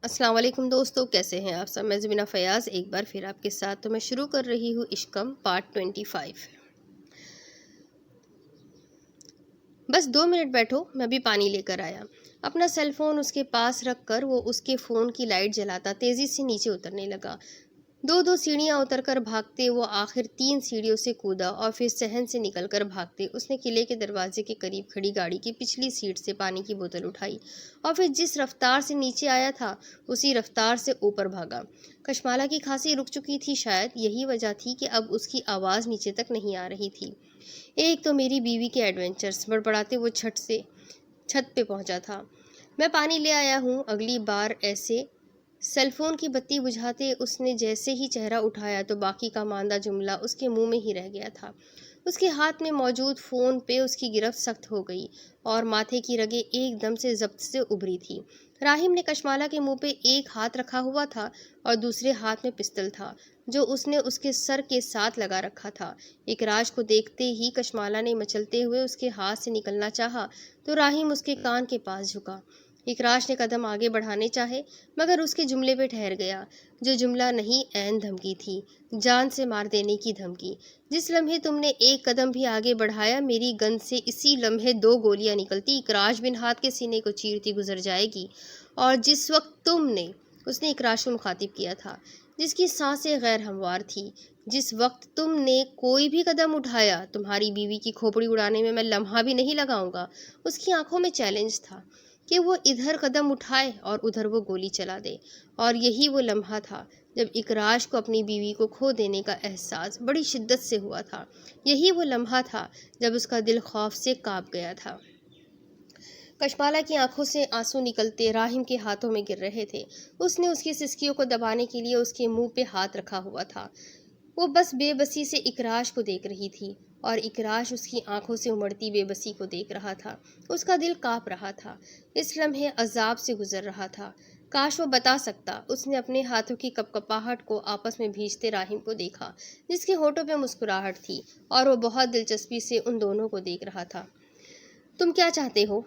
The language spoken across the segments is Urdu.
السلام علیکم دوستو، کیسے ہیں آپ سب؟ میں زمینہ فیاض ایک بار پھر آپ کے ساتھ تو میں شروع کر رہی ہوں عشقم پارٹ 25۔ بس 2 منٹ بیٹھو، میں بھی پانی لے کر آیا۔ اپنا سیل فون اس کے پاس رکھ کر وہ اس کے فون کی لائٹ جلاتا تیزی سے نیچے اترنے لگا۔ دو سیڑھیاں اتر کر بھاگتے وہ آخر 3 سیڑھیوں سے کودا اور پھر صحن سے نکل کر بھاگتے اس نے قلعے کے دروازے کے قریب کھڑی گاڑی کی پچھلی سیٹ سے پانی کی بوتل اٹھائی اور پھر جس رفتار سے نیچے آیا تھا اسی رفتار سے اوپر بھاگا۔ کشمالہ کی کھانسی رک چکی تھی، شاید یہی وجہ تھی کہ اب اس کی آواز نیچے تک نہیں آ رہی تھی۔ ایک تو میری بیوی کے ایڈونچرز، بڑبڑاتے وہ چھت پہ پہنچا تھا۔ میں پانی لے آیا ہوں۔ اگلی بار ایسے سیل فون کی بتی بجھاتے اس نے جیسے ہی چہرہ اٹھایا تو باقی کا ماندہ جملہ اس کے منہ میں ہی رہ گیا تھا۔ اس کے ہاتھ میں موجود فون پہ اس کی گرفت سخت ہو گئی اور ماتھے کی رگیں ایک دم سے ضبط سے ابھری تھی۔ راہیم نے کشمالہ کے منہ پہ ایک ہاتھ رکھا ہوا تھا اور دوسرے ہاتھ میں پستل تھا جو اس نے اس کے سر کے ساتھ لگا رکھا تھا۔ اکراج کو دیکھتے ہی کشمالہ نے مچلتے ہوئے اس کے ہاتھ سے نکلنا چاہا تو راہیم اس کے کان کے پاس جھکا۔ اکراج نے قدم آگے بڑھانے چاہے مگر اس کے جملے پہ ٹھہر گیا، جو جملہ نہیں عین دھمکی تھی، جان سے مار دینے کی دھمکی۔ جس لمحے تم نے ایک قدم بھی آگے بڑھایا میری گن سے اسی لمحے 2 گولیاں نکلتی اکراج بن ہاتھ کے سینے کو چیرتی گزر جائے گی۔ اور جس وقت تم نے، اس نے اکراج کو مخاطب کیا تھا جس کی سانسیں غیر ہموار تھی، جس وقت تم نے کوئی بھی قدم اٹھایا تمہاری بیوی کی کھوپڑی اڑانے میں لمحہ بھی نہیں لگاؤں گا۔ اس کی آنکھوں میں چیلنج تھا کہ وہ ادھر قدم اٹھائے اور ادھر وہ گولی چلا دے۔ اور یہی وہ لمحہ تھا جب اکراج کو اپنی بیوی کو کھو دینے کا احساس بڑی شدت سے ہوا تھا۔ یہی وہ لمحہ تھا جب اس کا دل خوف سے کانپ گیا تھا۔ کشمالہ کی آنکھوں سے آنسو نکلتے راہیم کے ہاتھوں میں گر رہے تھے۔ اس نے اس کی سسکیوں کو دبانے کے لیے اس کے منہ پہ ہاتھ رکھا ہوا تھا۔ وہ بس بے بسی سے اکراج کو دیکھ رہی تھی اور اکراج اس کی آنکھوں سے امڑتی بے بسی کو دیکھ رہا تھا۔ اس کا دل کانپ رہا تھا، اس لمحے عذاب سے گزر رہا تھا۔ کاش وہ بتا سکتا۔ اس نے اپنے ہاتھوں کی کپکپاہٹ کو آپس میں بھیجتے راہیم کو دیکھا جس کے ہونٹوں پہ مسکراہٹ تھی اور وہ بہت دلچسپی سے ان دونوں کو دیکھ رہا تھا۔ تم کیا چاہتے ہو؟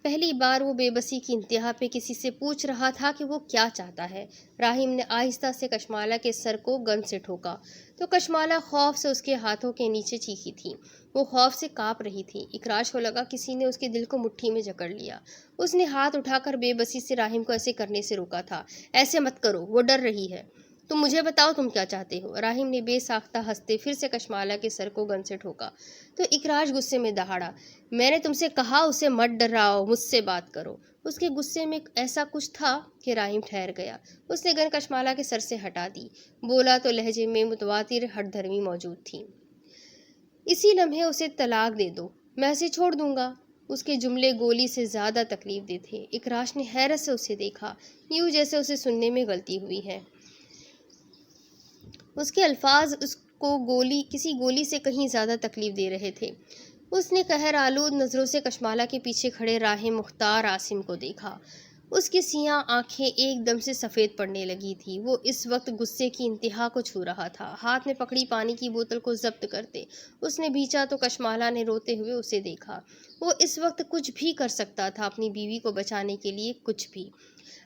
پہلی بار وہ بے بسی کی انتہا پہ کسی سے پوچھ رہا تھا کہ وہ کیا چاہتا ہے۔ راہیم نے آہستہ سے کشمالہ کے سر کو گن سے ٹھوکا تو کشمالہ خوف سے اس کے ہاتھوں کے نیچے چیخی تھی۔ وہ خوف سے کانپ رہی تھی۔ اکراج کو لگا کسی نے اس کے دل کو مٹھی میں جکڑ لیا۔ اس نے ہاتھ اٹھا کر بے بسی سے راہیم کو ایسے کرنے سے روکا تھا۔ ایسے مت کرو، وہ ڈر رہی ہے۔ تم مجھے بتاؤ تم کیا چاہتے ہو؟ راہیم نے بے ساختہ ہنستے پھر سے کشمالہ کے سر کو گن سے ٹھوکا تو اکراج غصے میں دہاڑا۔ میں نے تم سے کہا اسے مت ڈراؤ، مجھ سے بات کرو۔ اس کے غصے میں ایسا کچھ تھا کہ راہیم ٹھہر گیا۔ اس نے گن کشمالہ کے سر سے ہٹا دی، بولا تو لہجے میں متواتر ہٹ دھرمی موجود تھی۔ اسی لمحے اسے طلاق دے دو، میں اسے چھوڑ دوں گا۔ اس کے جملے گولی سے زیادہ تکلیف دہ تھے۔ اکراج نے حیرت سے اسے دیکھا، یوں جیسے اسے سننے میں غلطی ہوئی ہے۔ اس کے الفاظ اس کو کسی گولی سے کہیں زیادہ تکلیف دے رہے تھے۔ اس نے قہر آلود نظروں سے کشمالہ کے پیچھے کھڑے راہیم مختار عاصم کو دیکھا۔ اس کی سیاہ آنکھیں ایک دم سے سفید پڑنے لگی تھی۔ وہ اس وقت غصے کی انتہا کو چھو رہا تھا۔ ہاتھ میں پکڑی پانی کی بوتل کو ضبط کرتے اس نے بھیچا تو کشمالہ نے روتے ہوئے اسے دیکھا۔ وہ اس وقت کچھ بھی کر سکتا تھا اپنی بیوی کو بچانے کے لیے، کچھ بھی۔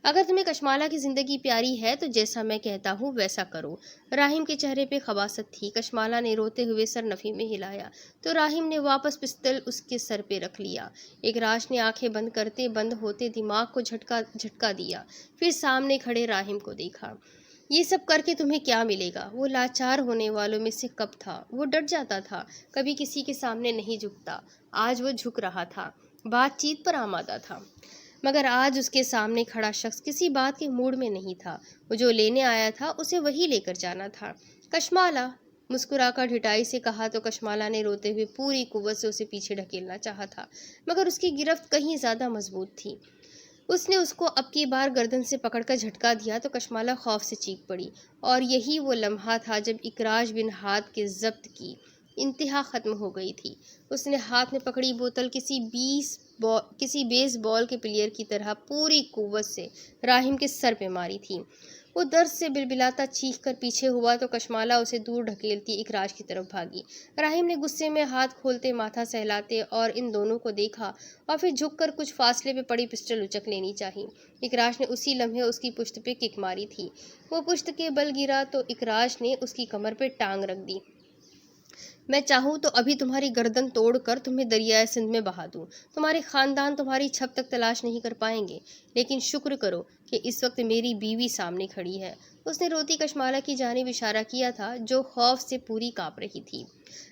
اگر تمہیں کشمالہ کی زندگی پیاری ہے تو جیسا میں کہتا ہوں ویسا کرو۔ راہیم کے چہرے پہ خباثت تھی۔ کشمالہ نے روتے ہوئے سر نفی میں ہلایا تو راہیم نے واپس پستل اس کے سر پہ رکھ لیا۔ اکراج نے آنکھیں بند کرتے بند ہوتے دماغ کو جھٹکا دیا، پھر سامنے کھڑے راہیم کو دیکھا۔ یہ سب کر کے تمہیں کیا ملے گا؟ وہ لاچار ہونے والوں میں سے کب تھا۔ وہ ڈٹ جاتا تھا، کبھی کسی کے سامنے نہیں جھکتا۔ آج وہ جھک رہا تھا، بات چیت پر آمادہ تھا، مگر آج اس کے سامنے کھڑا شخص کسی بات کے موڈ میں نہیں تھا۔ وہ جو لینے آیا تھا اسے وہی لے کر جانا تھا۔ کشمالہ مسکرا کر ڈھٹائی سے کہا تو کشمالہ نے روتے ہوئے پوری قوت سے اسے پیچھے ڈھکیلنا چاہا تھا، مگر اس کی گرفت کہیں زیادہ مضبوط تھی۔ اس نے اس کو اب کی بار گردن سے پکڑ کر جھٹکا دیا تو کشمالہ خوف سے چیخ پڑی۔ اور یہی وہ لمحہ تھا جب اکراج بن ہاتھ کے ضبط کی انتہا ختم ہو گئی تھی۔ اس نے ہاتھ میں پکڑی بوتل کسی بیس بال کے پلیئر کی طرح پوری قوت سے راہیم کے سر پہ ماری تھی۔ وہ درد سے بلبلاتا چیخ کر پیچھے ہوا تو کشمالہ اسے دور ڈھکیلتی اکراش کی طرف بھاگی۔ راہیم نے غصے میں ہاتھ کھولتے ماتھا سہلاتے اور ان دونوں کو دیکھا اور پھر جھک کر کچھ فاصلے پہ پڑی پسٹل اچک لینی چاہی۔ اکراش نے اسی لمحے اس کی پشت پہ کک ماری تھی۔ وہ پشت کے بل گرا تو اکراش نے اس کی کمر پہ ٹانگ رکھ دی۔ میں چاہوں تو ابھی تمہاری گردن توڑ کر تمہیں دریائے سندھ میں بہا دوں۔ تمہارے خاندان تمہاری چھپ تک تلاش نہیں کر پائیں گے، لیکن شکر کرو کہ اس وقت میری بیوی سامنے کھڑی ہے۔ اس نے روتی کشمالہ کی جانب اشارہ کیا تھا جو خوف سے پوری کانپ رہی تھی۔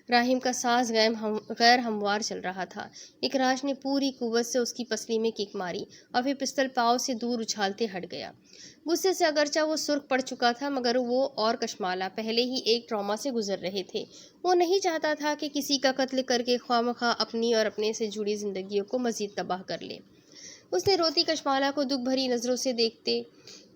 راہیم کا سانس غیر ہموار چل رہا تھا۔ اکراش نے پوری قوت سے اس کی پسلی میں کک ماری اور پھر پستل پاؤں سے دور اچھالتے ہٹ گیا۔ غصے سے اگرچہ وہ سرخ پڑ چکا تھا، مگر وہ اور کشمالہ پہلے ہی ایک ٹراما سے گزر رہے تھے۔ وہ نہیں چاہتا تھا کہ کسی کا قتل کر کے خواہ اپنی اور اپنے سے جڑی زندگیوں کو مزید تباہ کر لے۔ اس نے روتی کشمالہ کو دکھ بھری نظروں سے دیکھتے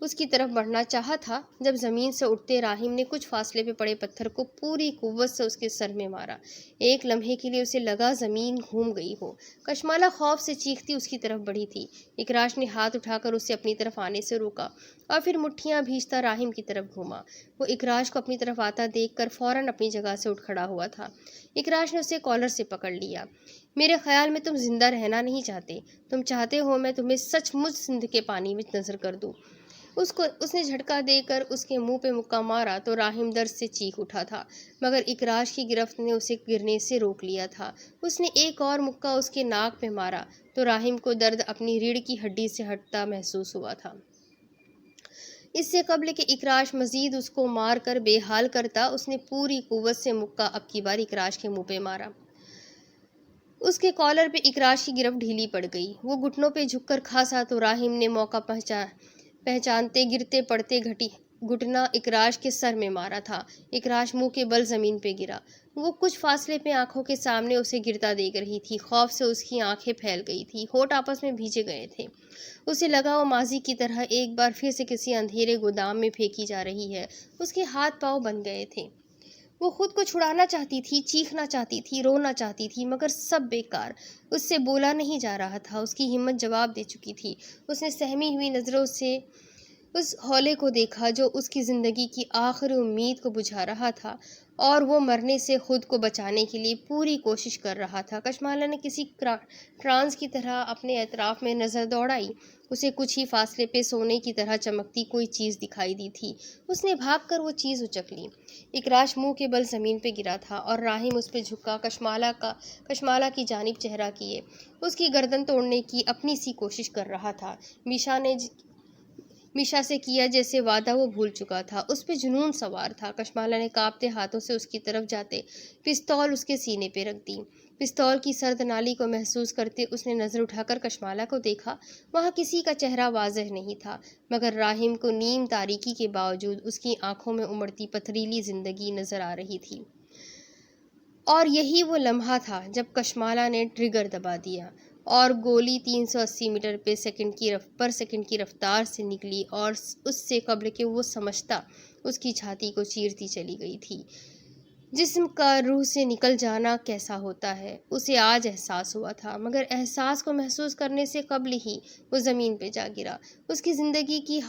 اس کی طرف بڑھنا چاہا تھا جب زمین سے اٹھتے راہیم نے کچھ فاصلے پہ پڑے پتھر کو پوری قوت سے اس کے سر میں مارا۔ ایک لمحے کے لیے اسے لگا زمین گھوم گئی ہو۔ کشمالہ خوف سے چیختی اس کی طرف بڑھی تھی۔ اکراش نے ہاتھ اٹھا کر اسے اپنی طرف آنے سے روکا اور پھر مٹھیاں بھیجتا راہیم کی طرف گھوما۔ وہ اکراش کو اپنی طرف آتا دیکھ کر فوراً اپنی جگہ سے اٹھ کھڑا ہوا تھا۔ اکراش نے اسے کالر سے پکڑ لیا۔ میرے خیال میں تم زندہ رہنا نہیں چاہتے۔ تم چاہتے ہو میں تمہیں سچ مچ سندھ کے پانی میں نظر کر دوں۔ اس نے جھٹکا دے کر اس کے منہ پہ مکہ مارا تو راہیم درد سے چیخ اٹھا تھا، مگر اکراش کی گرفت نے اسے گرنے سے روک لیا تھا۔ اس نے ایک اور مکہ اس کے ناک پہ مارا تو راہیم کو درد اپنی ریڑھ کی ہڈی سے ہٹتا محسوس ہوا تھا۔ اس سے قبل کہ اکراش مزید اس کو مار کر بے حال کرتا، اس نے پوری قوت سے مکہ اب کی بار اکراش کے منہ پہ مارا۔ اس کے کالر پہ اکراش کی گرفت ڈھیلی پڑ گئی۔ وہ گھٹنوں پہ جھک کر کھانسا تو راہیم نے موقع پہچانتے گرتے پڑتے گھٹنا اکراش کے سر میں مارا تھا۔ اکراش منہ کے بل زمین پہ گرا۔ وہ کچھ فاصلے پہ آنکھوں کے سامنے اسے گرتا دیکھ رہی تھی۔ خوف سے اس کی آنکھیں پھیل گئی تھی، ہونٹ آپس میں بھیجے گئے تھے۔ اسے لگا وہ ماضی کی طرح ایک بار پھر سے کسی اندھیرے گودام میں پھینکی جا رہی ہے۔ اس کے ہاتھ پاؤں بن گئے تھے۔ وہ خود کو چھڑانا چاہتی تھی، چیخنا چاہتی تھی، رونا چاہتی تھی، مگر سب بیکار۔ اس سے بولا نہیں جا رہا تھا۔ اس کی ہمت جواب دے چکی تھی۔ اس نے سہمی ہوئی نظروں سے اس ہولے کو دیکھا جو اس کی زندگی کی آخری امید کو بجھا رہا تھا اور وہ مرنے سے خود کو بچانے کے لیے پوری کوشش کر رہا تھا۔ کشمالہ نے کسی ٹرانس کی طرح اپنے اطراف میں نظر دوڑائی۔ اسے کچھ ہی فاصلے پہ سونے کی طرح چمکتی کوئی چیز دکھائی دی تھی۔ اس نے بھاگ کر وہ چیز اچک لی۔ اکراش منہ کے بل زمین پہ گرا تھا اور راہیم اس پہ جھکا کشمالہ کی جانب چہرہ کیے اس کی گردن توڑنے کی اپنی سی کوشش کر رہا تھا۔ میشا سے کیا جیسے وعدہ وہ بھول چکا تھا۔ اس پہ جنون سوار تھا۔ کشمالہ نے کانپتے ہاتھوں سے اس کی طرف جاتے پستول اس کے سینے پہ رکھ دی۔ پستول کی سرد نالی کو محسوس کرتے اس نے نظر اٹھا کر کشمالہ کو دیکھا۔ وہاں کسی کا چہرہ واضح نہیں تھا، مگر راہیم کو نیم تاریکی کے باوجود اس کی آنکھوں میں امڑتی پتھریلی زندگی نظر آ رہی تھی۔ اور یہی وہ لمحہ تھا جب کشمالہ نے ٹریگر دبا دیا اور گولی 380 میٹر پر سیکنڈ کی رفتار سے نکلی اور اس سے قبل کہ وہ سمجھتا اس کی چھاتی کو چیرتی چلی گئی تھی۔ جسم کا روح سے نکل جانا کیسا ہوتا ہے اسے آج احساس ہوا تھا، مگر احساس کو محسوس کرنے سے قبل ہی وہ زمین پہ جا گرا۔ اس کی زندگی کی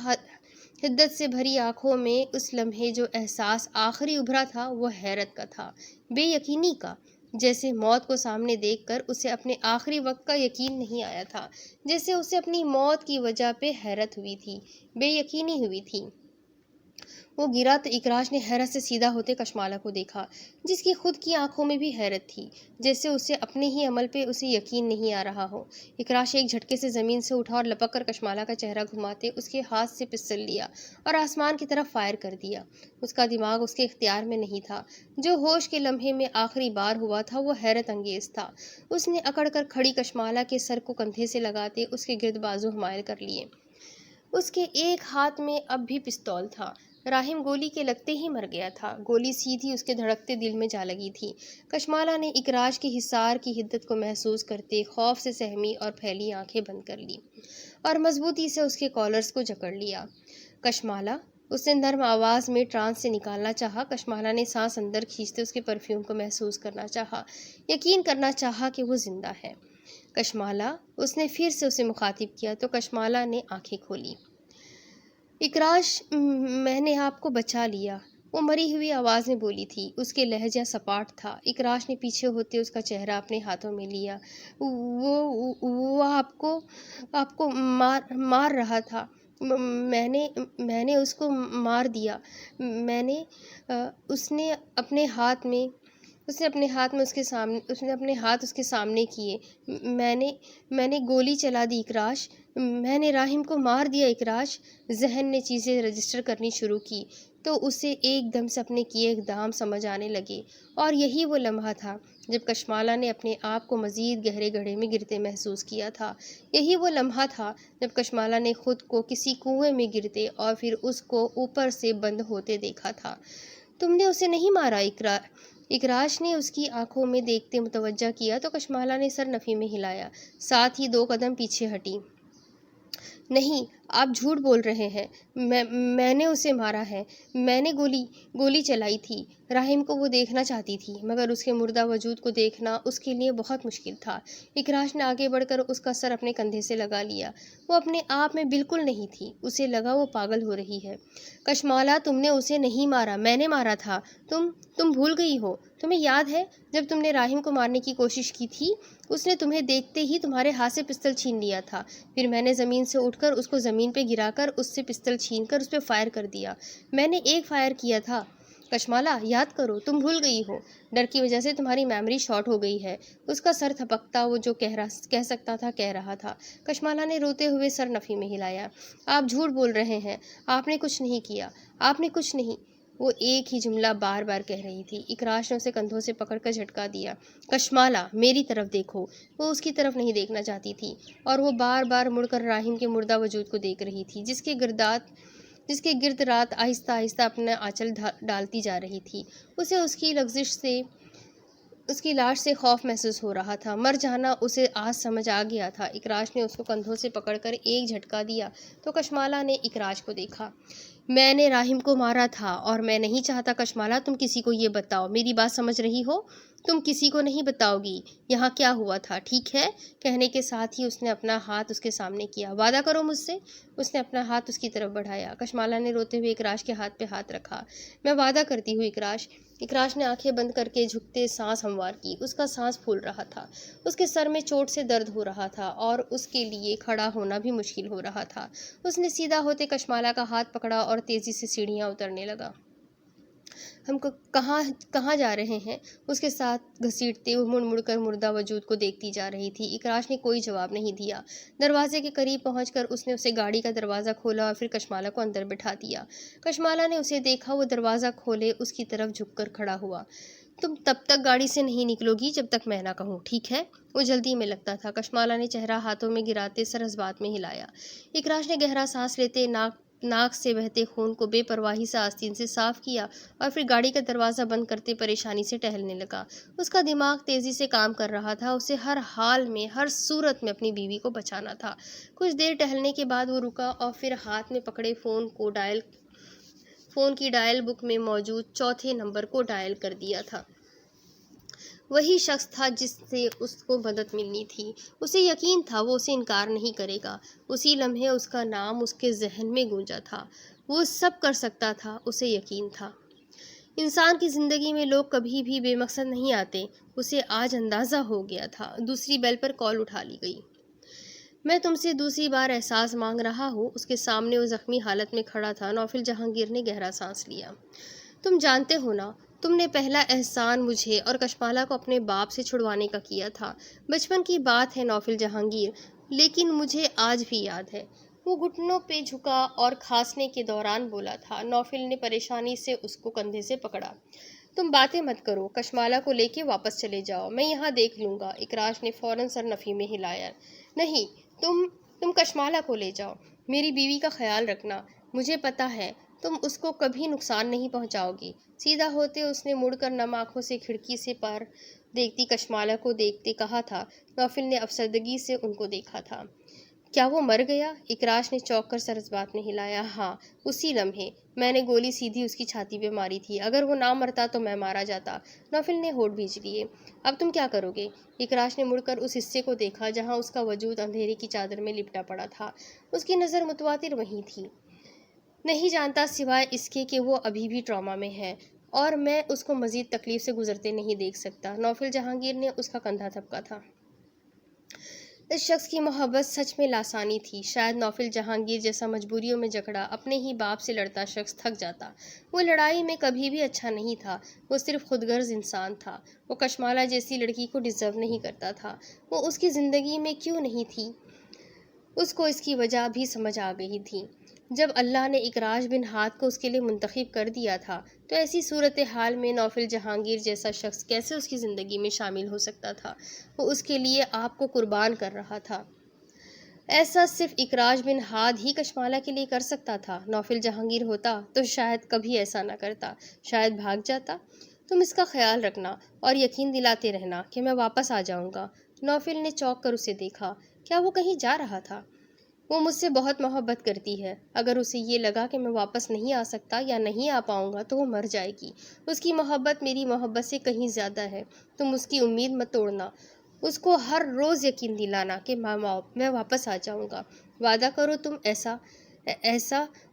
حدت سے بھری آنکھوں میں اس لمحے جو احساس آخری ابھرا تھا وہ حیرت کا تھا، بے یقینی کا، جیسے موت کو سامنے دیکھ کر اسے اپنے آخری وقت کا یقین نہیں آیا تھا، جیسے اسے اپنی موت کی وجہ پہ حیرت ہوئی تھی، بے یقینی ہوئی تھی۔ وہ گرا تو اکراش نے حیرت سے سیدھا ہوتے کشمالہ کو دیکھا، جس کی خود کی آنکھوں میں بھی حیرت تھی، جیسے اسے اپنے ہی عمل پہ اسے یقین نہیں آ رہا ہو۔ اکراش ایک جھٹکے سے زمین سے اٹھا اور لپک کر کشمالہ کا چہرہ گھماتے اس کے ہاتھ سے پستل لیا اور آسمان کی طرف فائر کر دیا۔ اس کا دماغ اس کے اختیار میں نہیں تھا۔ جو ہوش کے لمحے میں آخری بار ہوا تھا وہ حیرت انگیز تھا۔ اس نے اکڑ کر کھڑی کشمالہ کے سر کو کندھے سے لگاتے اس کے گرد بازو حمائل کر لیے۔ اس کے ایک ہاتھ میں اب بھی پستول تھا۔ راہیم گولی کے لگتے ہی مر گیا تھا۔ گولی سیدھی اس کے دھڑکتے دل میں جا لگی تھی۔ کشمالہ نے اکراش کے حصار کی حدت کو محسوس کرتے خوف سے سہمی اور پھیلی آنکھیں بند کر لی اور مضبوطی سے اس کے کالرز کو جکڑ لیا۔ کشمالہ، اس نے نرم آواز میں ٹرانس سے نکالنا چاہا۔ کشمالہ نے سانس اندر کھینچتے اس کے پرفیوم کو محسوس کرنا چاہا، یقین کرنا چاہا کہ وہ زندہ ہے۔ کشمالہ، اس نے پھر سے اسے مخاطب کیا تو کشمالہ نے آنکھیں کھولی۔ اکراش، میں نے آپ کو بچا لیا، وہ مری ہوئی آواز میں بولی تھی۔ اس کے لہجہ سپاٹ تھا۔ اکراش نے پیچھے ہوتے اس کا چہرہ اپنے ہاتھوں میں لیا۔ وہ آپ کو مار رہا تھا۔ میں نے اس کو مار دیا۔ میں نے اس نے اپنے ہاتھ اس کے سامنے کیے۔ میں نے گولی چلا دی اکراش، میں نے راحم کو مار دیا اکراش۔ ذہن نے چیزیں رجسٹر کرنی شروع کی تو اسے ایک دم سے اپنے کیے اقدام سمجھ آنے لگے، اور یہی وہ لمحہ تھا جب کشمالہ نے اپنے آپ کو مزید گہرے گڑھے میں گرتے محسوس کیا تھا۔ یہی وہ لمحہ تھا جب کشمالہ نے خود کو کسی کنویں میں گرتے اور پھر اس کو اوپر سے بند ہوتے دیکھا تھا۔ تم نے اسے نہیں مارا اکراش نے اس کی آنکھوں میں دیکھتے متوجہ کیا تو کشمالہ نے سر نفی میں ہلایا، ساتھ ہی 2 قدم پیچھے ہٹی۔ نہیں، آپ جھوٹ بول رہے ہیں، میں نے اسے مارا ہے، میں نے گولی چلائی تھی۔ راحم کو وہ دیکھنا چاہتی تھی، مگر اس کے مردہ وجود کو دیکھنا اس کے لیے بہت مشکل تھا۔ اکراش نے آگے بڑھ کر اس کا سر اپنے کندھے سے لگا لیا۔ وہ اپنے آپ میں بالکل نہیں تھی، اسے لگا وہ پاگل ہو رہی ہے۔ کشمالہ، تم نے اسے نہیں مارا، میں نے مارا تھا۔ تم بھول گئی ہو؟ تمہیں یاد ہے جب تم نے راحم کو مارنے کی کوشش کی تھی، اس نے تمہیں دیکھتے ہی تمہارے ہاتھ سے پستل چھین لیا تھا، پھر میں نے زمین سے اٹھ کر اس کو زمین پہ گرا کر اس سے پستل چھین کر اس پہ فائر کر دیا۔ میں نے ایک فائر کیا تھا۔ کشمالہ، یاد کرو، تم بھول گئی ہو، ڈر کی وجہ سے تمہاری میموری شارٹ ہو گئی ہے۔ اس کا سر تھپکتا، وہ جو کہہ سکتا تھا کہہ رہا تھا۔ کشمالہ نے روتے ہوئے سر نفی میں ہلایا۔ آپ جھوٹ بول رہے ہیں، آپ نے کچھ نہیں کیا، آپ نے کچھ نہیں۔ وہ ایک ہی جملہ بار بار کہہ رہی تھی۔ اکراش نے اسے کندھوں سے پکڑ کر جھٹکا دیا۔ کشمالہ، میری طرف دیکھو۔ وہ اس کی طرف نہیں دیکھنا چاہتی تھی، اور وہ بار بار مڑ کر راحم کے مردہ وجود کو دیکھ رہی تھی، جس کے گرد رات آہستہ آہستہ اپنا آنچل ڈالتی جا رہی تھی۔ اسے اس کی لغزش سے، اس کی لاش سے خوف محسوس ہو رہا تھا۔ مر جانا اسے آج سمجھ آ گیا تھا۔ اکراش نے اس کو کندھوں سے پکڑ کر ایک جھٹکا دیا تو کشمالہ نے اکراش کو دیکھا۔ میں نے راحم کو مارا تھا، اور میں نہیں چاہتا کشمالہ تم کسی کو یہ بتاؤ۔ میری بات سمجھ رہی ہو؟ تم کسی کو نہیں بتاؤ گی یہاں کیا ہوا تھا، ٹھیک ہے؟ کہنے کے ساتھ ہی اس نے اپنا ہاتھ اس کے سامنے کیا۔ وعدہ کرو مجھ سے۔ اس نے اپنا ہاتھ اس کی طرف بڑھایا۔ کشمالہ نے روتے ہوئے اکراش کے ہاتھ پہ ہاتھ رکھا۔ میں وعدہ کرتی ہوں اکراش۔ اکراش نے آنکھیں بند کر کے جھکتے سانس ہموار کی۔ اس کا سانس پھول رہا تھا، اس کے سر میں چوٹ سے درد ہو رہا تھا، اور اس کے لیے کھڑا ہونا بھی مشکل ہو رہا تھا۔ اس نے سیدھا ہوتے کشمالہ کا ہاتھ پکڑا اور تیزی سے سیڑھیاں اترنے لگا۔ ہم کہاں جا رہے ہیں؟ اس کے ساتھ گھسیٹتے وہ مڑ کر مردہ وجود کو دیکھتی جا رہی تھی۔ اکراش نے کوئی جواب نہیں دیا۔ دروازے کے قریب پہنچ کر اس نے اسے گاڑی کا دروازہ کھولا اور پھر کشمالہ کو اندر بٹھا دیا۔ کشمالہ نے اسے دیکھا، وہ دروازہ کھولے اس کی طرف جھک کر کھڑا ہوا۔ تم تب تک گاڑی سے نہیں نکلو گی جب تک میں نہ کہوں، ٹھیک ہے؟ وہ جلدی میں لگتا تھا۔ کشمالہ نے چہرہ ہاتھوں میں گراتے سر اس بات میں ہلایا۔ اکراش نے گہرا سانس لیتے ناک سے بہتے خون کو بے پرواہی سے آستین سے صاف کیا اور پھر گاڑی کا دروازہ بند کرتے پریشانی سے ٹہلنے لگا۔ اس کا دماغ تیزی سے کام کر رہا تھا، اسے ہر حال میں، ہر صورت میں اپنی بیوی کو بچانا تھا۔ کچھ دیر ٹہلنے کے بعد وہ رکا اور پھر ہاتھ میں پکڑے فون کی ڈائل بک میں موجود چوتھے نمبر کو ڈائل کر دیا تھا۔ وہی شخص تھا جس سے اس کو مدد ملنی تھی۔ اسے یقین تھا وہ اسے انکار نہیں کرے گا۔ اسی لمحے اس کا نام اس کے ذہن میں گونجا تھا۔ وہ سب کر سکتا تھا، اسے یقین تھا۔ انسان کی زندگی میں لوگ کبھی بھی بے مقصد نہیں آتے، اسے آج اندازہ ہو گیا تھا۔ دوسری بیل پر کال اٹھا لی گئی۔ میں تم سے دوسری بار احساس مانگ رہا ہوں۔ اس کے سامنے وہ زخمی حالت میں کھڑا تھا۔ نوفل جہانگیر نے گہرا سانس لیا۔ تم جانتے ہو نا، تم نے پہلا احسان مجھے اور کشمالہ کو اپنے باپ سے چھڑوانے کا کیا تھا۔ بچپن کی بات ہے نوفل جہانگیر، لیکن مجھے آج بھی یاد ہے۔ وہ گھٹنوں پہ جھکا اور کھانسنے کے دوران بولا تھا۔ نوفل نے پریشانی سے اس کو کندھے سے پکڑا۔ تم باتیں مت کرو، کشمالہ کو لے کے واپس چلے جاؤ، میں یہاں دیکھ لوں گا۔ اکراش نے فوراً سر نفی میں ہلایا۔ نہیں، تم کشمالہ کو لے جاؤ، میری بیوی کا خیال رکھنا، مجھے پتہ ہے تم اس کو کبھی نقصان نہیں پہنچاؤ گی۔ سیدھا ہوتے اس نے مڑ کر نم آنکھوں سے کھڑکی سے پر دیکھتی کشمالہ کو دیکھتے کہا تھا۔ نوفل نے افسردگی سے ان کو دیکھا تھا۔ کیا وہ مر گیا؟ اکراش نے چونک کر سر اس بات میں ہلایا۔ ہاں، اسی لمحے میں نے گولی سیدھی اس کی چھاتی پہ ماری تھی، اگر وہ نہ مرتا تو میں مارا جاتا۔ نوفل نے ہونٹ بھینچ لیے۔ اب تم کیا کرو گے؟ اکراش نے مڑ کر اس حصے کو دیکھا جہاں اس کا وجود اندھیرے کی چادر میں لپٹا پڑا تھا۔ اس کی نظر متواتر وہیں تھی۔ نہیں جانتا سوائے اس کے کہ وہ ابھی بھی ٹراما میں ہے اور میں اس کو مزید تکلیف سے گزرتے نہیں دیکھ سکتا۔ نوفل جہانگیر نے اس کا کندھا تھپکا تھا۔ اس شخص کی محبت سچ میں لاسانی تھی۔ شاید نوفل جہانگیر جیسا مجبوریوں میں جکڑا اپنے ہی باپ سے لڑتا شخص تھک جاتا۔ وہ لڑائی میں کبھی بھی اچھا نہیں تھا، وہ صرف خود غرض انسان تھا۔ وہ کشمالہ جیسی لڑکی کو ڈیزرو نہیں کرتا تھا۔ وہ اس کی زندگی میں کیوں نہیں تھی؟ اس کو اس کی وجہ بھی سمجھ آ گئی تھی۔ جب اللہ نے اکراش بن ہاد کو اس کے لیے منتخب کر دیا تھا تو ایسی صورتحال میں نوفل جہانگیر جیسا شخص کیسے اس کی زندگی میں شامل ہو سکتا تھا؟ وہ اس کے لیے آپ کو قربان کر رہا تھا۔ ایسا صرف اکراش بن ہاد ہی کشمالہ کے لیے کر سکتا تھا۔ نوفل جہانگیر ہوتا تو شاید کبھی ایسا نہ کرتا، شاید بھاگ جاتا۔ تم اس کا خیال رکھنا اور یقین دلاتے رہنا کہ میں واپس آ جاؤں گا۔ نوفل نے چونک کر اسے دیکھا۔ کیا وہ کہیں جا رہا تھا؟ وہ مجھ سے بہت محبت کرتی ہے۔ اگر اسے یہ لگا کہ میں واپس نہیں آ سکتا یا نہیں آ پاؤں گا تو وہ مر جائے گی۔ اس کی محبت میری محبت سے کہیں زیادہ ہے۔ تم اس کی امید مت توڑنا۔ اس کو ہر روز یقین دلانا کہ میں واپس آ جاؤں گا۔ وعدہ کرو تم ایسا۔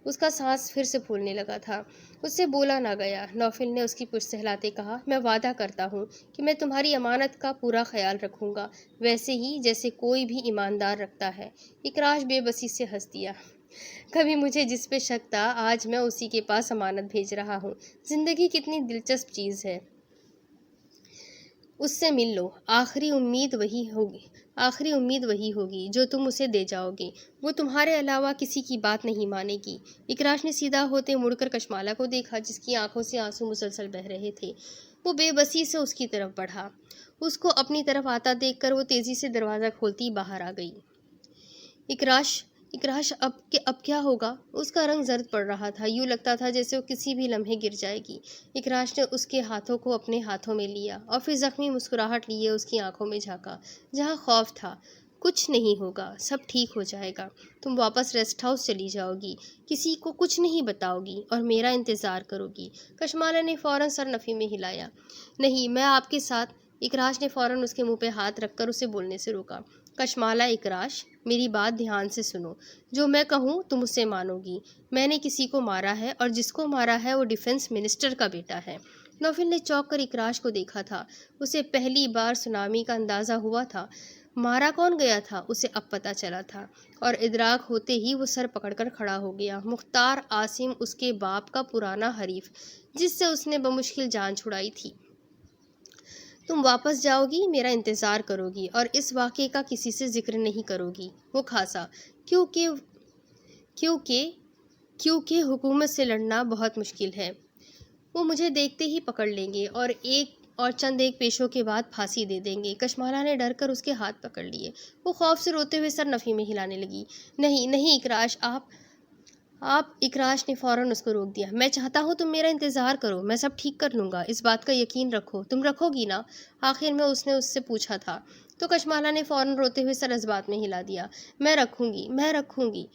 اس کا سانس پھر سے پھولنے لگا تھا۔ اس سے بولا نہ گیا۔ نوفل نے اس کی پشت سہلاتے کہا، میں وعدہ کرتا ہوں کہ میں تمہاری امانت کا پورا خیال رکھوں گا، ویسے ہی جیسے کوئی بھی ایماندار رکھتا ہے۔ اکراش بے بسی سے ہنس دیا۔ کبھی مجھے جس پہ شک تھا آج میں اسی کے پاس امانت بھیج رہا ہوں۔ زندگی کتنی دلچسپ چیز ہے۔ اس سے مل لو۔ آخری امید وہی ہوگی جو تم اسے دے جاؤ گے۔ وہ تمہارے علاوہ کسی کی بات نہیں مانے گی۔ اکراش نے سیدھا ہوتے مڑ کر کشمالہ کو دیکھا جس کی آنکھوں سے آنسو مسلسل بہہ رہے تھے۔ وہ بے بسی سے اس کی طرف بڑھا۔ اس کو اپنی طرف آتا دیکھ کر وہ تیزی سے دروازہ کھولتی باہر آ گئی۔ اکراش اب کیا ہوگا؟ اس کا رنگ زرد پڑ رہا تھا، یوں لگتا تھا جیسے وہ کسی بھی لمحے گر جائے گی۔ اکراش نے اس کے ہاتھوں کو اپنے ہاتھوں میں لیا اور پھر زخمی مسکراہٹ لیے اس کی آنکھوں میں جھانکا جہاں خوف تھا۔ کچھ نہیں ہوگا، سب ٹھیک ہو جائے گا۔ تم واپس ریسٹ ہاؤس چلی جاؤ گی، کسی کو کچھ نہیں بتاؤ گی اور میرا انتظار کرو گی۔ کشمالہ نے فوراً سر نفی میں ہلایا۔ نہیں، میں آپ کے ساتھ۔ اکراش نے فوراً اس کے منہ پہ ہاتھ رکھ کر اسے بولنے سے روکا۔ کشمالہ، اکراش، میری بات دھیان سے سنو۔ جو میں کہوں تم اسے مانو گی۔ میں نے کسی کو مارا ہے اور جس کو مارا ہے وہ ڈیفنس منسٹر کا بیٹا ہے۔ نوفل نے چونک کر اکراش کو دیکھا تھا۔ اسے پہلی بار سونامی کا اندازہ ہوا تھا۔ مارا کون گیا تھا اسے اب پتہ چلا تھا اور ادراک ہوتے ہی وہ سر پکڑ کر کھڑا ہو گیا۔ مختار عاصم، اس کے باپ کا پرانا حریف جس سے اس نے بمشکل جان چھڑائی تھی۔ تم واپس جاؤ گی، میرا انتظار کرو گی اور اس واقعے کا کسی سے ذکر نہیں کرو گی۔ وہ کھانسا۔ کیونکہ حکومت سے لڑنا بہت مشکل ہے۔ وہ مجھے دیکھتے ہی پکڑ لیں گے اور چند ایک پیشوں کے بعد پھانسی دے دیں گے۔ کشمالہ نے ڈر کر اس کے ہاتھ پکڑ لیے۔ وہ خوف سے روتے ہوئے سر نفی میں ہلانے لگی۔ نہیں اکراش، اکراش نے فوراً اس کو روک دیا۔ میں چاہتا ہوں تم میرا انتظار کرو، میں سب ٹھیک کر لوں گا، اس بات کا یقین رکھو۔ تم رکھو گی نا؟ آخر میں اس نے اس سے پوچھا تھا تو کشمالہ نے فوراً روتے ہوئے سر اس بات میں ہلا دیا۔ میں رکھوں گی۔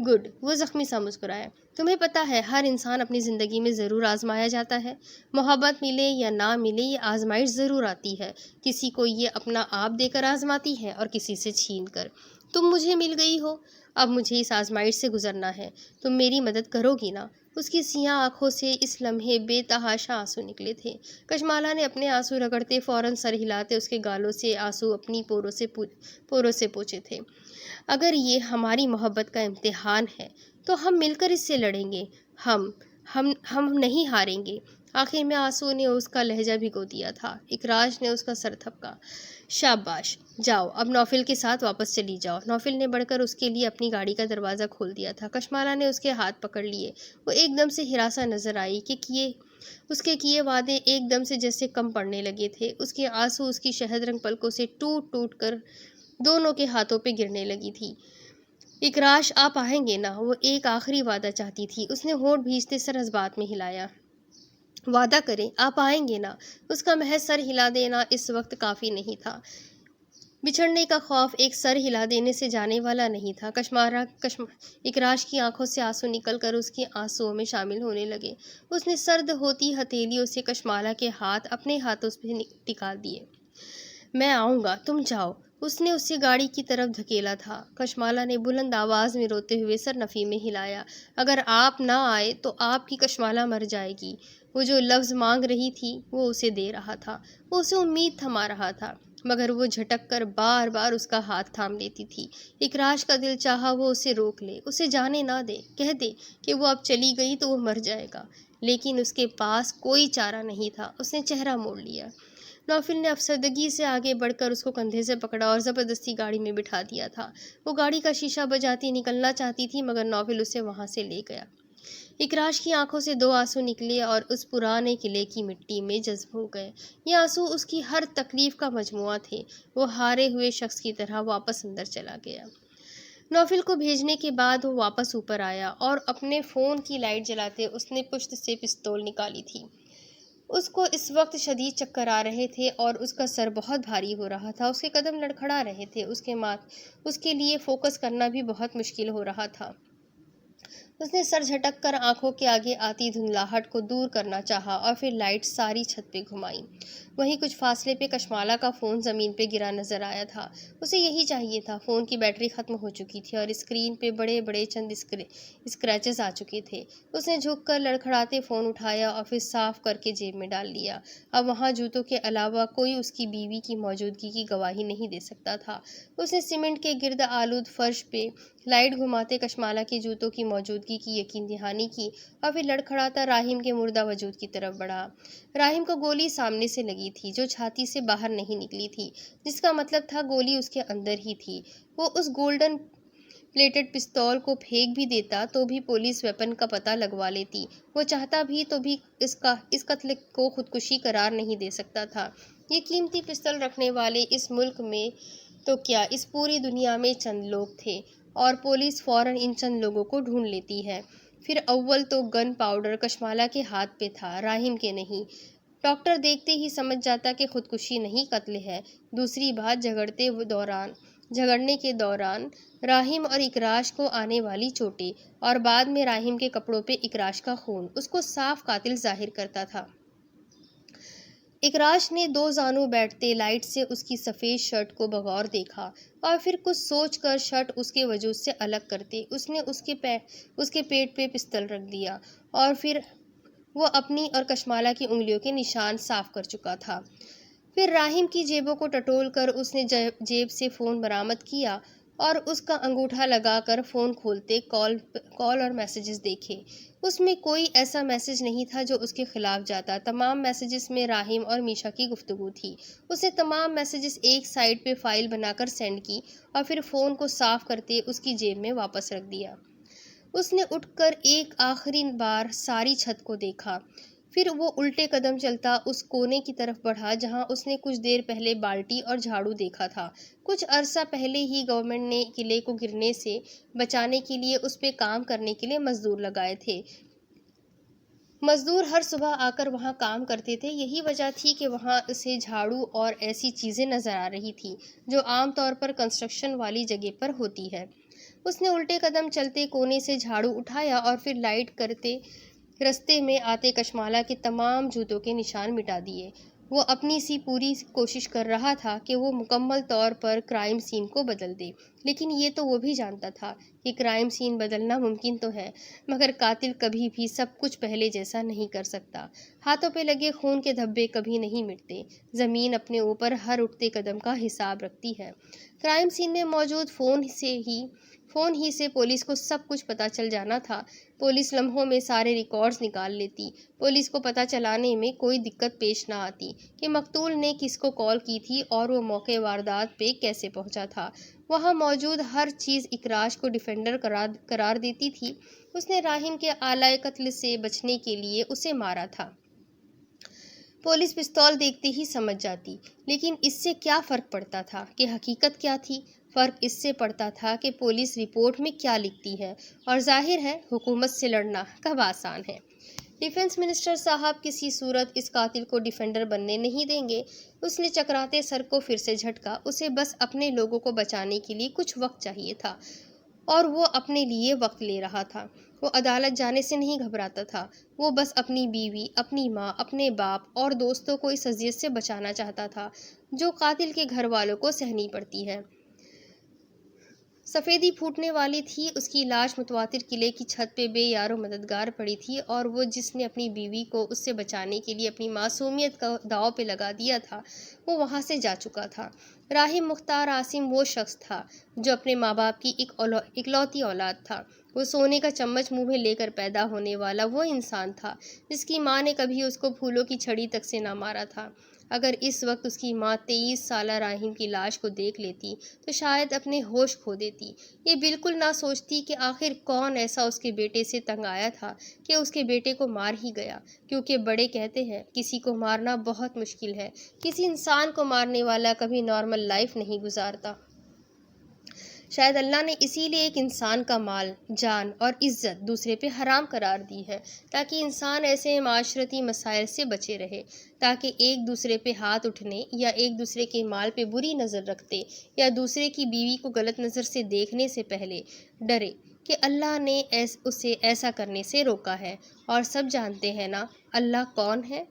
گڈ۔ وہ زخمی سا مسکرایا۔ تمہیں پتہ ہے ہر انسان اپنی زندگی میں ضرور آزمایا جاتا ہے۔ محبت ملے یا نہ ملے یہ آزمائش ضرور آتی ہے۔ کسی کو یہ اپنا آپ دے کر آزماتی ہے اور کسی سے چھین کر۔ تم مجھے مل گئی ہو، اب مجھے اس آزمائش سے گزرنا ہے۔ تم میری مدد کرو گی نا؟ اس کی سیاہ آنکھوں سے اس لمحے بے تحاشا آنسو نکلے تھے۔ کشمالہ نے اپنے آنسو رگڑتے فوراً سر ہلاتے اس کے گالوں سے آنسو اپنی پوروں سے پوچھے تھے۔ اگر یہ ہماری محبت کا امتحان ہے تو ہم مل کر اس سے لڑیں گے۔ ہم نہیں ہاریں گے۔ آخر میں آنسو نے اس کا لہجہ بھگو دیا تھا۔ اکراش نے اس کا سر تھپکا۔ شاباش، جاؤ اب نوفل کے ساتھ واپس چلی جاؤ۔ نوفل نے بڑھ کر اس کے لیے اپنی گاڑی کا دروازہ کھول دیا تھا۔ کشمالہ نے اس کے ہاتھ پکڑ لیے۔ وہ ایک دم سے ہراساں نظر آئی کہ اس کے کیے وعدے ایک دم سے جیسے کم پڑنے لگے تھے۔ اس کے آنسو اس کی شہد رنگ پلکوں سے ٹوٹ کر دونوں کے ہاتھوں پہ گرنے لگی تھی۔ اکراش، آپ آئیں گے نا؟ وہ ایک آخری وعدہ چاہتی تھی۔ اس نے ہونٹ بھینچتے سر اس بات میں ہلایا۔ وعدہ کریں، آپ آئیں گے نا؟ اس کا محض سر ہلا دینا اس وقت کافی نہیں تھا۔ بچھڑنے کا خوف ایک سر ہلا دینے سے جانے والا نہیں تھا۔ اکراش کی آنکھوں سے آنسو نکل کر اس کی آنسوؤں میں شامل ہونے لگے۔ اس نے سرد ہوتی ہتھیلیوں سے کشمالہ کے ہاتھ اپنے ہاتھوں پہ ٹکا دیے۔ میں آؤں گا، تم جاؤ۔ اس نے اسے گاڑی کی طرف دھکیلا تھا۔ کشمالہ نے بلند آواز میں روتے ہوئے سر نفی میں ہلایا۔ اگر آپ نہ آئے تو آپ کی کشمالہ مر جائے گی۔ وہ جو لفظ مانگ رہی تھی وہ اسے دے رہا تھا، وہ اسے امید تھما رہا تھا، مگر وہ جھٹک کر بار بار اس کا ہاتھ تھام لیتی تھی۔ اکراش کا دل چاہا وہ اسے روک لے، اسے جانے نہ دے، کہہ دے کہ وہ اب چلی گئی تو وہ مر جائے گا، لیکن اس کے پاس کوئی چارہ نہیں تھا۔ اس نے چہرہ موڑ لیا۔ نوفل نے افسردگی سے آگے بڑھ کر اس کو کندھے سے پکڑا اور زبردستی گاڑی میں بٹھا دیا تھا۔ وہ گاڑی کا شیشہ بجاتی نکلنا چاہتی تھی مگر نوفل اسے وہاں سے لے گیا۔ اکراش کی آنکھوں سے 2 آنسو نکلے اور اس پرانے قلعے کی مٹی میں جذب ہو گئے۔ یہ آنسو اس کی ہر تکلیف کا مجموعہ تھے۔ وہ ہارے ہوئے شخص کی طرح واپس اندر چلا گیا۔ نوفل کو بھیجنے کے بعد وہ واپس اوپر آیا اور اپنے فون کی لائٹ جلاتے اس نے پشت سے پستول نکالی تھی۔ اس کو اس وقت شدید چکر آ رہے تھے اور اس کا سر بہت بھاری ہو رہا تھا۔ اس کے قدم لڑکھڑا رہے تھے۔ اس کے لیے فوکس کرنا بھی بہت مشکل ہو رہا تھا۔ اس نے سر جھٹک کر آنکھوں کے آگے آتی دھندلاہٹ کو دور کرنا چاہا اور پھر لائٹ ساری چھت پہ گھمائی۔ وہیں کچھ فاصلے پہ کشمالہ کا فون زمین پہ گرا نظر آیا تھا۔ اسے یہی چاہیے تھا۔ فون کی بیٹری ختم ہو چکی تھی اور اسکرین پہ بڑے بڑے چند اسکریچز آ چکے تھے۔ اس نے جھک کر لڑکھڑاتے فون اٹھایا اور پھر صاف کر کے جیب میں ڈال لیا۔ اب وہاں جوتوں کے علاوہ کوئی اس کی بیوی کی موجودگی کی گواہی نہیں دے سکتا تھا۔ اس نے سیمنٹ کے گرد آلود فرش پہ لائٹ گھماتے کشمالہ کے جوتوں کی موجودگی کی یقین دہانی کی اور پھر لڑکھڑاتا راہیم کے مردہ وجود کی طرف بڑھا۔ راہیم کو گولی سامنے سے لگی تھی جو چھاتی سے باہر نہیں نکلی تھی، جس کا مطلب تھا گولی اس کے اندر ہی تھی۔ وہ اس گولڈن پلیٹڈ پستول کو پھینک بھی دیتا تو بھی پولیس ویپن کا پتہ لگوا لیتی۔ وہ چاہتا بھی تو بھی اس قتل کو خودکشی قرار نہیں دے سکتا تھا۔ یہ قیمتی پستول رکھنے والے اس ملک میں تو کیا اس پوری دنیا میں چند لوگ تھے، اور پولیس فوراً ان چند لوگوں کو ڈھونڈ لیتی ہے۔ پھر اول تو گن پاؤڈر کشمالہ کے ہاتھ پہ تھا، راہیم کے نہیں۔ ڈاکٹر دیکھتے ہی سمجھ جاتا کہ خودکشی نہیں قتل ہے۔ دوسری بات، جھگڑنے کے دوران راہیم اور اکراش کو آنے والی چوٹیں اور بعد میں راہیم کے کپڑوں پہ اکراش کا خون اس کو صاف قاتل ظاہر کرتا تھا۔ اکراش نے 2 زانوں بیٹھتے لائٹ سے اس کی سفید شرٹ کو بغور دیکھا اور پھر کچھ سوچ کر شرٹ اس کے وجود سے الگ کرتے اس نے اس کے پیٹ پہ پستول رکھ دیا، اور پھر وہ اپنی اور کشمالہ کی انگلیوں کے نشان صاف کر چکا تھا۔ پھر راہیم کی جیبوں کو ٹٹول کر اس نے جیب سے فون برآمد کیا اور اس کا انگوٹھا لگا کر فون کھولتے کال اور میسیجز دیکھے۔ اس میں کوئی ایسا میسیج نہیں تھا جو اس کے خلاف جاتا۔ تمام میسیجز میں راہیم اور میشا کی گفتگو تھی۔ اس نے تمام میسیجز ایک سائیڈ پہ فائل بنا کر سینڈ کی اور پھر فون کو صاف کرتے اس کی جیب میں واپس رکھ دیا۔ اس نے اٹھ کر ایک آخری بار ساری چھت کو دیکھا، پھر وہ الٹے قدم چلتا اس کونے کی طرف بڑھا جہاں اس نے کچھ دیر پہلے بالٹی اور جھاڑو دیکھا تھا۔ کچھ عرصہ پہلے ہی گورنمنٹ نے قلعے کو گرنے سے بچانے کے لیے اس پہ کام کرنے کے لیے مزدور لگائے تھے۔ مزدور ہر صبح آ کر وہاں کام کرتے تھے۔ یہی وجہ تھی کہ وہاں اسے جھاڑو اور ایسی چیزیں نظر آ رہی تھیں جو عام طور پر کنسٹرکشن والی جگہ پر ہوتی ہے۔ اس نے الٹے قدم چلتے کونے سے جھاڑو اٹھایا اور پھر لائٹ کرتے رستے میں آتے کشمالہ کے تمام جوتوں کے نشان مٹا دیے۔ وہ اپنی سی پوری کوشش کر رہا تھا کہ وہ مکمل طور پر کرائم سین کو بدل دے، لیکن یہ تو وہ بھی جانتا تھا کہ کرائم سین بدلنا ممکن تو ہے مگر قاتل کبھی بھی سب کچھ پہلے جیسا نہیں کر سکتا۔ ہاتھوں پہ لگے خون کے دھبے کبھی نہیں مٹتے۔ زمین اپنے اوپر ہر اٹھتے قدم کا حساب رکھتی ہے۔ کرائم سین میں موجود فون ہی سے پولیس کو سب کچھ پتہ چل جانا تھا۔ پولیس لمحوں میں سارے ریکارڈز نکال لیتی۔ پولیس کو پتہ چلانے میں کوئی دقت پیش نہ آتی کہ مقتول نے کس کو کال کی تھی اور وہ موقع واردات پہ کیسے پہنچا تھا۔ وہاں موجود ہر چیز اکراش کو ڈیفینڈر قرار دیتی تھی۔ اس نے راہیم کے آلۂ قتل سے بچنے کے لیے اسے مارا تھا۔ پولیس پستول دیکھتے ہی سمجھ جاتی، لیکن اس سے کیا فرق پڑتا تھا کہ حقیقت کیا تھی؟ فرق اس سے پڑتا تھا کہ پولیس رپورٹ میں کیا لکھتی ہے، اور ظاہر ہے حکومت سے لڑنا کب آسان ہے۔ ڈیفنس منسٹر صاحب کسی صورت اس قاتل کو ڈیفینڈر بننے نہیں دیں گے۔ اس نے چکراتے سر کو پھر سے جھٹکا۔ اسے بس اپنے لوگوں کو بچانے کے لیے کچھ وقت چاہیے تھا، اور وہ اپنے لیے وقت لے رہا تھا۔ وہ عدالت جانے سے نہیں گھبراتا تھا، وہ بس اپنی بیوی، اپنی ماں، اپنے باپ اور دوستوں کو اس اذیت سے بچانا چاہتا تھا جو قاتل کے گھر والوں کو سہنی پڑتی ہے۔ سفیدی پھوٹنے والی تھی، اس کی لاش متواتر قلعے کی چھت پہ بے یار و مددگار پڑی تھی، اور وہ جس نے اپنی بیوی کو اس سے بچانے کے لیے اپنی معصومیت کا داؤ پہ لگا دیا تھا، وہ وہاں سے جا چکا تھا۔ راحم مختار عاصم وہ شخص تھا جو اپنے ماں باپ کی اکلوتی اولاد تھا۔ وہ سونے کا چمچ منہ میں لے کر پیدا ہونے والا وہ انسان تھا جس کی ماں نے کبھی اس کو پھولوں کی چھڑی تک سے نہ مارا تھا۔ اگر اس وقت اس کی ماں 23 سالہ راحم کی لاش کو دیکھ لیتی تو شاید اپنے ہوش کھو دیتی۔ یہ بالکل نہ سوچتی کہ آخر کون ایسا اس کے بیٹے سے تنگ آیا تھا کہ اس کے بیٹے کو مار ہی گیا، کیونکہ بڑے کہتے ہیں کسی کو مارنا بہت مشکل ہے، کسی انسان کو مارنے والا کبھی نارمل لائف نہیں گزارتا۔ شاید اللہ نے اسی لیے ایک انسان کا مال، جان اور عزت دوسرے پہ حرام قرار دی ہے، تاکہ انسان ایسے معاشرتی مسائل سے بچے رہے، تاکہ ایک دوسرے پہ ہاتھ اٹھنے یا ایک دوسرے کے مال پہ بری نظر رکھتے یا دوسرے کی بیوی کو غلط نظر سے دیکھنے سے پہلے ڈرے کہ اللہ نے اسے ایسا کرنے سے روکا ہے۔ اور سب جانتے ہیں نا اللہ کون ہے؟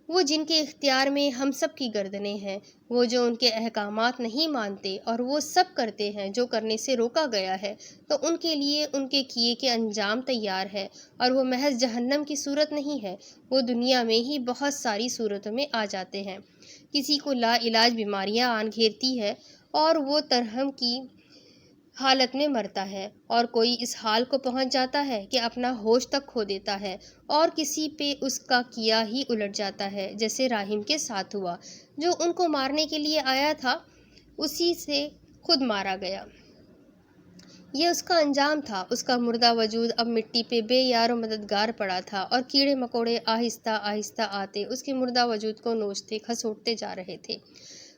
وہ جن کے اختیار میں ہم سب کی گردنیں ہیں، وہ جو ان کے احکامات نہیں مانتے اور وہ سب کرتے ہیں جو کرنے سے روکا گیا ہے، تو ان کے لیے ان کے کیے کے انجام تیار ہے، اور وہ محض جہنم کی صورت نہیں ہے، وہ دنیا میں ہی بہت ساری صورتوں میں آ جاتے ہیں۔ کسی کو لا علاج بیماریاں آن گھیرتی ہے اور وہ ترحم کی حالت میں مرتا ہے، اور کوئی اس حال کو پہنچ جاتا ہے کہ اپنا ہوش تک کھو دیتا ہے، اور کسی پہ اس کا کیا ہی الٹ جاتا ہے، جیسے راحم کے ساتھ ہوا۔ جو ان کو مارنے کے لیے آیا تھا اسی سے خود مارا گیا۔ یہ اس کا انجام تھا۔ اس کا مردہ وجود اب مٹی پہ بے یار و مددگار پڑا تھا، اور کیڑے مکوڑے آہستہ آہستہ آتے اس کے مردہ وجود کو نوچتے کھسوٹتے جا رہے تھے۔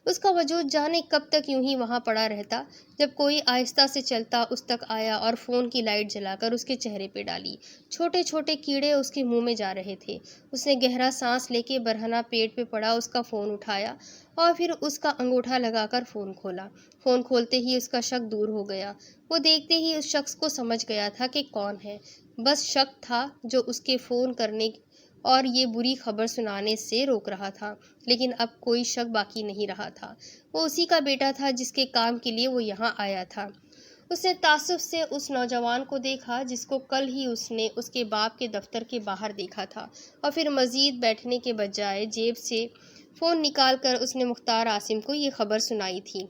اس کا وجود جانے کب تک یوں ہی وہاں پڑا رہتا، جب کوئی آہستہ سے چلتا اس تک آیا اور فون کی لائٹ جلا کر اس کے چہرے پہ ڈالی۔ چھوٹے چھوٹے کیڑے اس کے منہ میں جا رہے تھے۔ اس نے گہرا سانس لے کے برہنہ پیٹ پہ پڑا اس کا فون اٹھایا اور پھر اس کا انگوٹھا لگا کر فون کھولا۔ فون کھولتے ہی اس کا شک دور ہو گیا۔ وہ دیکھتے ہی اس شخص کو سمجھ گیا تھا کہ کون ہے۔ بس شک تھا جو اس کے فون کرنے اور یہ بری خبر سنانے سے روک رہا تھا، لیکن اب کوئی شک باقی نہیں رہا تھا۔ وہ اسی کا بیٹا تھا جس کے کام کے لیے وہ یہاں آیا تھا۔ اس نے تعصب سے اس نوجوان کو دیکھا جس کو کل ہی اس نے اس کے باپ کے دفتر کے باہر دیکھا تھا، اور پھر مزید بیٹھنے کے بجائے جیب سے فون نکال کر اس نے مختار عاصم کو یہ خبر سنائی تھی۔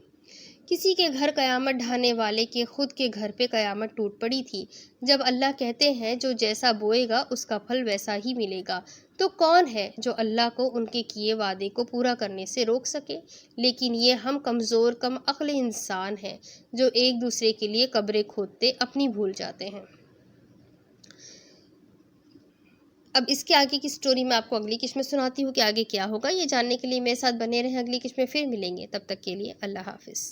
کسی کے گھر قیامت ڈھانے والے کے خود کے گھر پہ قیامت ٹوٹ پڑی تھی۔ جب اللہ کہتے ہیں جو جیسا بوئے گا اس کا پھل ویسا ہی ملے گا، تو کون ہے جو اللہ کو ان کے کیے وعدے کو پورا کرنے سے روک سکے؟ لیکن یہ ہم کمزور کم عقل انسان ہیں جو ایک دوسرے کے لیے قبریں کھودتے اپنی بھول جاتے ہیں۔ اب اس کے آگے کی سٹوری میں آپ کو اگلی قسط میں سناتی ہوں کہ آگے کیا ہوگا۔ یہ جاننے کے لیے میرے ساتھ بنے رہیں، اگلی قسط میں پھر ملیں گے، تب تک کے لیے اللہ حافظ۔